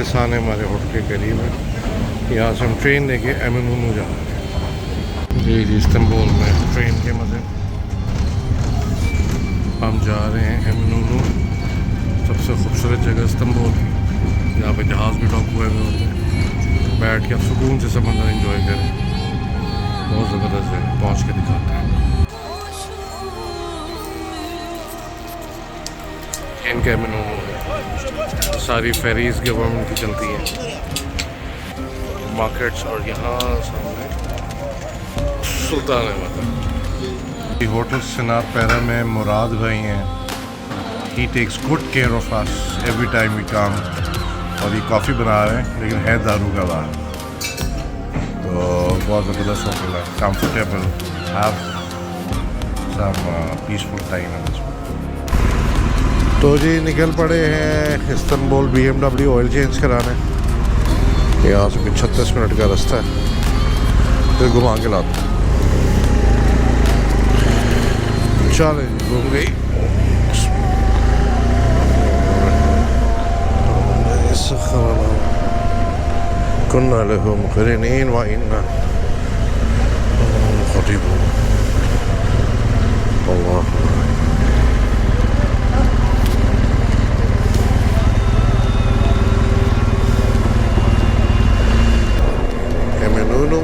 साने हमारे होटल के करीब है। यहाँ से हम ट्रेन लेके एमिनूनू जा रहे हैं। जी इस्तांबुल में ट्रेन के मज़े। हम जा रहे हैं एमिनूनू, सबसे खूबसूरत जगह इस्तांबुल की, यहाँ पे जहाज़ भी डॉक हुए होते हैं। बैठ के आप सुकून से समंदर एंजॉय करें, बहुत ज़बरदस्त है। पहुँच के दिखाते हैं। इनके एमिनूनू सारी फेरीज गवर्नमेंट की चलती हैं, मार्केट्स। और यहाँ सामने सुल्तान अहमद होटल सिनार पैरा में मुराद भाई हैं। He takes good care of us every time we come. और ये कॉफ़ी बना रहे हैं लेकिन है दारू का बार, तो बहुत ज़बरदस्त होटल है, comfortable, have some peaceful time है। तो जी निकल पड़े हैं इस्तांबुल BMW ऑयल चेंज कराने। यहाँ से 36 मिनट का रास्ता है, फिर घुमा के लाते हैं। चलें जी, घूम गई। कुन्ना लहू मुक़रिनीन व इन्ना मुख़तिबून। अल्लाह एमिनूनू।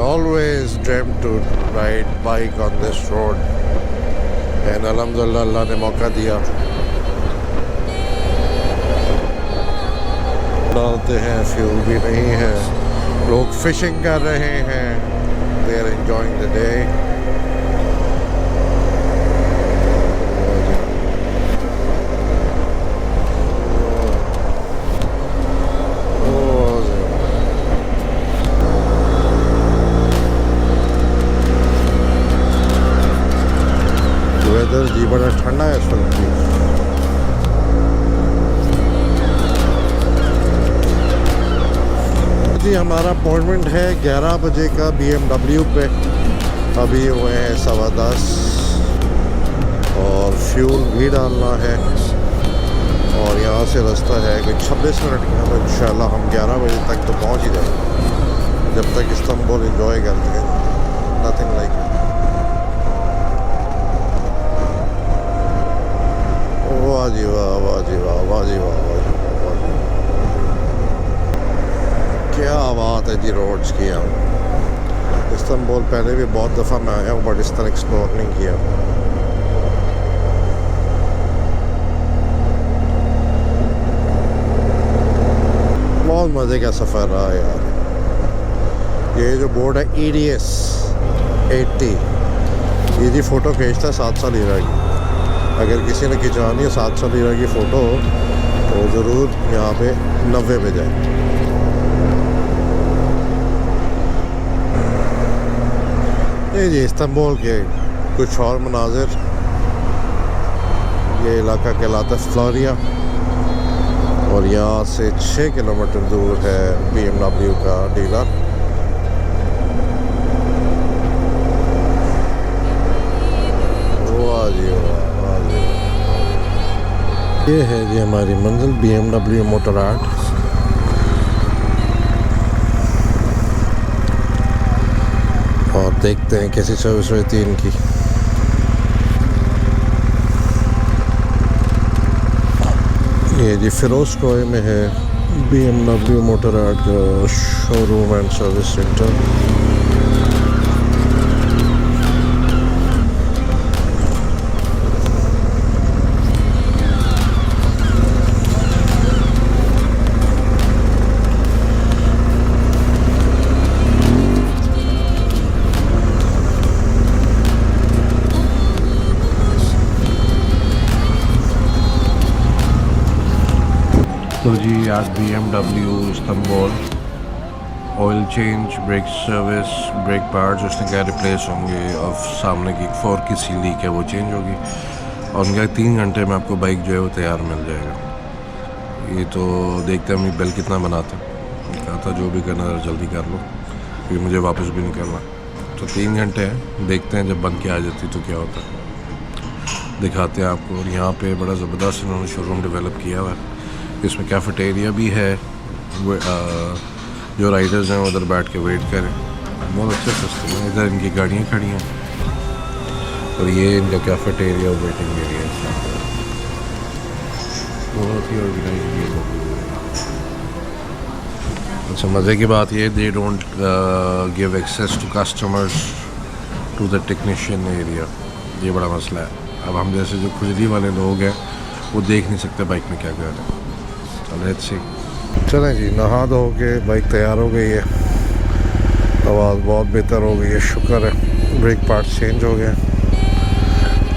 Always dreamt to ride bike on this road, and alhamdulillah अल्लाह ने मौका दिया। डालते हैं, फ्यूल भी नहीं है, लोग फिशिंग कर रहे हैं, they are enjoying the day। Weather जी बड़ा ठंडा है इस वक्त भी। जी हमारा अपॉइंटमेंट है 11 बजे का BMW पे। अभी हुए हैं 10:15 और फ्यूल भी डालना है। और यहाँ से रास्ता है कि 26 मिनट का, तो इंशाल्लाह हम 11 बजे तक तो पहुँच ही जाएंगे। जब तक इस्तांबुल एंजॉय करते हैं, नथिंग लाइक। वाह जी वाह, वाह जी वाह, वाह जी वाह, वाह जी वाह, वाह जी। क्या बात है जी रोड्स की। हम इस्तांबुल पहले भी बहुत दफ़ा मैं आया हूँ, बट इस तरह एक्सप्लोर नहीं किया। बहुत मज़े का सफ़र रहा यार। ये जो बोर्ड है EDS 80, ये जी फ़ोटो खींचता है 7 साल ही रहेगी। अगर किसी ने खिंचवानी है 7 साल की फ़ोटो, तो ज़रूर यहाँ पे 90 पे जाए। ये जी इस्तांबुल के कुछ और मनाजिर। ये इलाका कहलाता है फ्लोरिया, और यहाँ से 6 किलोमीटर दूर है BMW का डीलर। वाह जी वाह। ये है जी हमारी मंजिल BMW मोटर आर्ट। और देखते हैं कैसी सर्विस रहती है इनकी। ये जी फिरोजकोय में है BMW मोटर आर्ट का शोरूम एंड सर्विस सेंटर। तो जी आज BMW Istanbul oil change, brake service, brake parts उसने क्या रिप्लेस होंगे, और सामने की 4 की सी लीक है वो चेंज होगी, और उनका 3 घंटे में आपको बाइक जो है वो तैयार मिल जाएगा। ये तो देखते हैं हम बेल कितना बनाते हैं। कहा था जो भी करना है जल्दी कर लो, फिर मुझे वापस भी निकलना। तो 3 घंटे हैं, देखते हैं जब बन के आ जाती तो क्या होता है, दिखाते हैं आपको। और यहाँ पे बड़ा ज़बरदस्त इन्होंने शोरूम डेवलप किया हुआ है। इसमें कैफेटेरिया भी है, जो राइडर्स हैं उधर बैठ के वेट करें। बहुत अच्छे सिस्टम है। इधर इनकी गाड़ियाँ खड़ी हैं और ये इनका कैफेटेरिया वेटिंग एरिया है। बहुत ही ऑर्गेनाइज। अच्छा, मज़े की बात ये, they don't give access to customers to the technician area. ये बड़ा मसला है। अब हम जैसे जो खुजली वाले लोग हैं वो देख नहीं सकते बाइक में क्या कर रहे हैं। चलो अच्छी चलें जी, नहा धो के बाइक तैयार हो गई है। आवाज़ बहुत बेहतर हो गई है, शुक्र है। ब्रेक पार्ट चेंज हो गए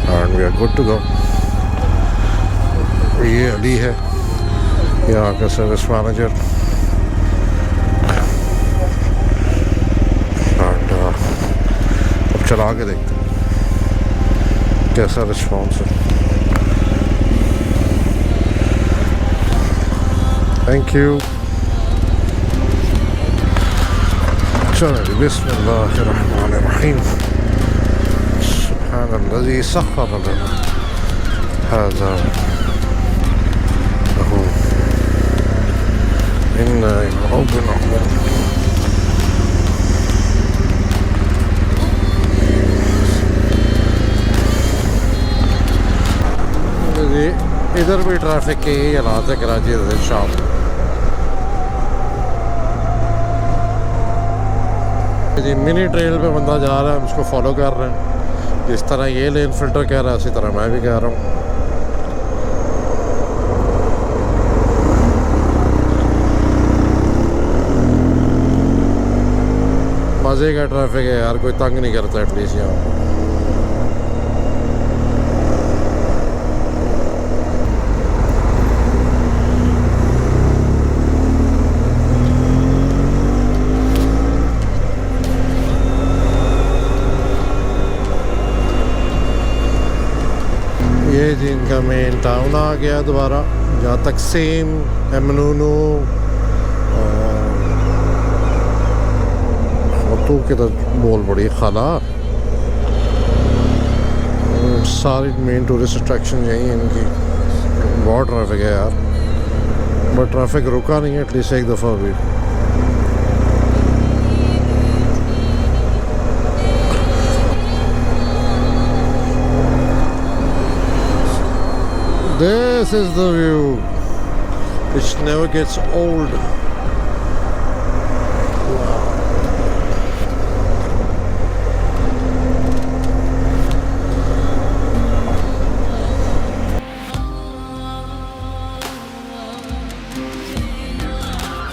and we are good to go. ये अली है यहाँ का सर्विस मैनेजर। अब चला के देखते हैं कैसा रिस्पॉन्स है। Thank you. चलो बिस्मिल्लाहिर्रहमानिर्रहीम। सुब्हानल्लज़ी सख़्ख़र लना हाज़ा लहू इन्ना इला इधर भी ट्रैफिक के यही हालात है कराची से शाम। जी मिनी ट्रेल पे बंदा जा रहा है, हम उसको फॉलो कर रहे हैं। जिस तरह ये लेन फिल्टर कह रहा है उसी तरह मैं भी कह रहा हूँ। मज़े का ट्रैफिक है यार, कोई तंग नहीं करता एटलीस्ट यहाँ। ये जी इनका मेन टाउन आ गया दोबारा, जहाँ तकसीम, एमनूनू तो के तो बोल पड़ी खाला। सारी मेन टूरिस्ट अट्रैक्शन यही है इनकी। बहुत ट्रैफिक है यार, बट ट्रैफिक रुका नहीं है एटलीस्ट एक दफ़ा भी। This is the view which never gets old.